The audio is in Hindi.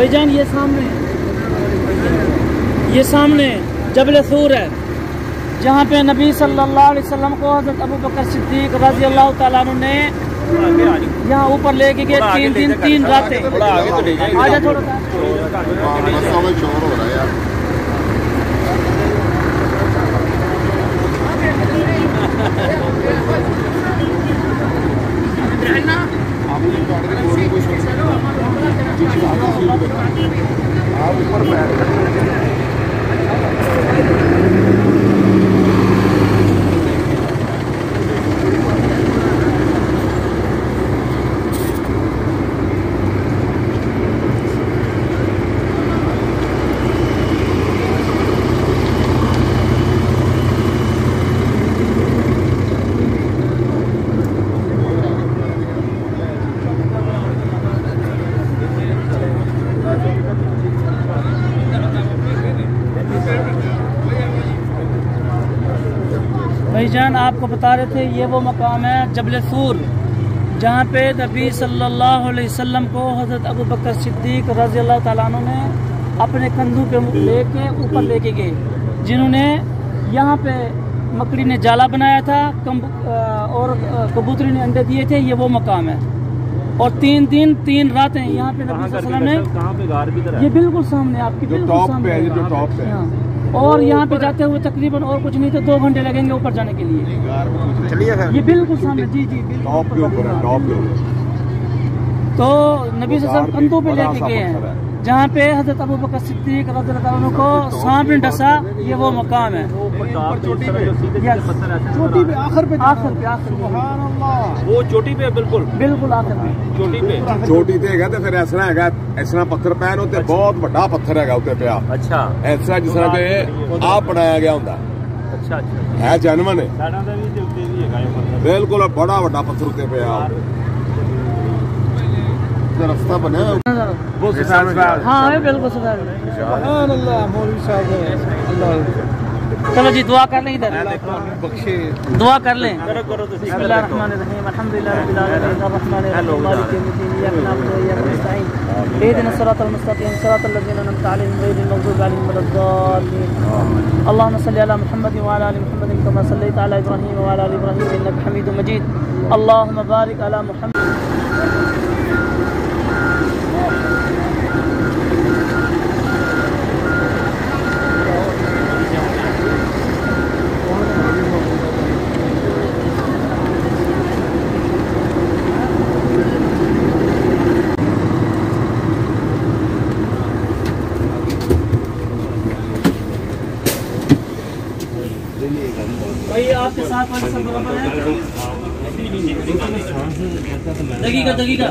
भाईजान ये सामने जबल सूर है, जहाँ पे नबी सल्लल्लाहु अलैहि वसल्लम को हज़रत अबू बकर सिद्दीक रज़ी अल्लाह ताला अन्हु ने यहाँ ऊपर लेके गए 3 दिन 3 रातें। आजा थोड़ा सा भाईजान आपको बता रहे थे, ये वो मकाम है जबल सूर, जहाँ पे नबी सल्लल्लाहु अलैहि वसल्लम को हज़रत अबू बकर सिद्दीक रज़ी अल्लाह ताला अन्हु ने अपने कंधों पे लेके ऊपर लेके गए, जिन्होंने यहाँ पे मकड़ी ने जाला बनाया था और कबूतरी ने अंडे दिए थे। ये वो मकाम है और 3 दिन 3 रातें यहाँ पे नबी सल्लल्लाहु अलैहि वसल्लम ने, ये बिल्कुल सामने आपकी बिल्कुल सामने जो टॉप पे और यहाँ पे जाते हुए तकरीबन और कुछ नहीं तो 2 घंटे लगेंगे ऊपर जाने के लिए। चलिए ये बिल्कुल सामने, जी जी टॉप के ऊपर है, टॉप के ऊपर। तो नबी सल्लल्लाहु अलैहि वसल्लम कंधों पे लेके गए हैं, जहाँ पे हज़रत अबू बकर सिद्दीक रज़ियल्लाहु अन्हु को सांप ने डसा। ये वो मकाम है, चोटी पे आखिर पे वो चोटी पे बिल्कुल आखिर में चोटी ते है फिर इस तरह पत्थर पैन उत्ते बहुत बड़ा पत्थर है उत्ते पिया। अच्छा इस तरह जिस तरह पे आप बनाया गया होंदा। अच्छा है जनमन बिल्कुल बड़ा बड़ा पत्थर उत्ते पिया। रास्ता बना वो हाँ बिल्कुल मौलवी साहब। चलो जी दुआ कर लें, इधर दुआ कर लें। बिस्मिल्लाहिर्रहमानिर्रहीम अल्हम्दुलिल्लाहि रब्बिल आलमीन अर्रहमानिर्रहीम मालिकि यौमिद्दीन इय्याका नअबुदु व इय्याका नस्तईन इहदिनस सिरातल मुस्तक़ीम सिरातल लज़ीना अनअमता अलैहिम गैरिल मग़दूबि अलैहिम वलद्दाल्लीन। अल्लाहुम्मा सल्लि अला मुहम्मद व अला आलि मुहम्मद कमा सल्लैता अला इब्राहीम व अला आलि इब्राहीम इन्नका हमीदुम मजीद। अल्लाहुम्मा बारिक अला मुहम्मद। भाई आपके साथ वाले सब बराबर है। दगीगा